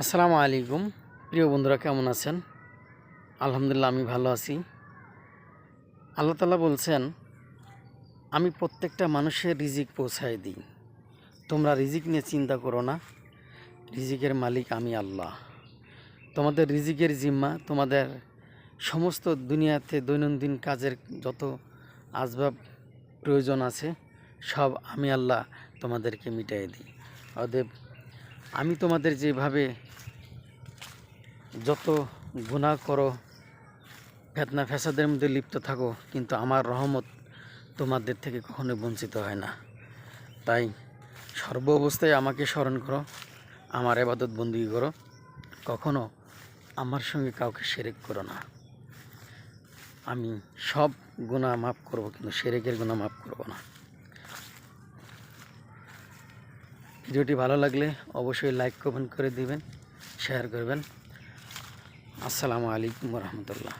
আসসালামু আলাইকুম। প্রিয় বন্ধুরা, কেমন আছেন? আলহামদুলিল্লাহ, আমি ভালো আছি। আল্লাহ তাআলা বলছেন, আমি প্রত্যেকটা মানুষের রিজিক পৌঁছায় দিই। তোমরা রিজিক নিয়ে চিন্তা করো না, রিজিকের মালিক আমি আল্লাহ। তোমাদের রিজিকের জিম্মা, তোমাদের সমস্ত দুনিয়াতে দৈনন্দিন কাজের যত আসবাব প্রয়োজন আছে, সব আমি আল্লাহ তোমাদেরকে মিটাই দিই। অতএব আমি তোমাদের যেভাবে যত গুনাহ করো, ফেতনা ফ্যাসাদের মধ্যে লিপ্ত থাকো, কিন্তু আমার রহমত তোমাদের থেকে কখনো বঞ্চিত হয় না। তাই সর্ব অবস্থায় আমাকে স্মরণ করো, আমার ইবাদত বন্দেগী করো, কখনো আমার সঙ্গে কাউকে শিরক করো না। আমি সব গুনাহ মাফ করব, কিন্তু শিরকের গুনাহ মাফ করব না। ভিডিওটি ভালো লাগলে অবশ্যই লাইক কমেন্ট করে দিবেন, শেয়ার করবেন। আসসালামু আলাইকুম ওয়া রাহমাতুল্লাহ।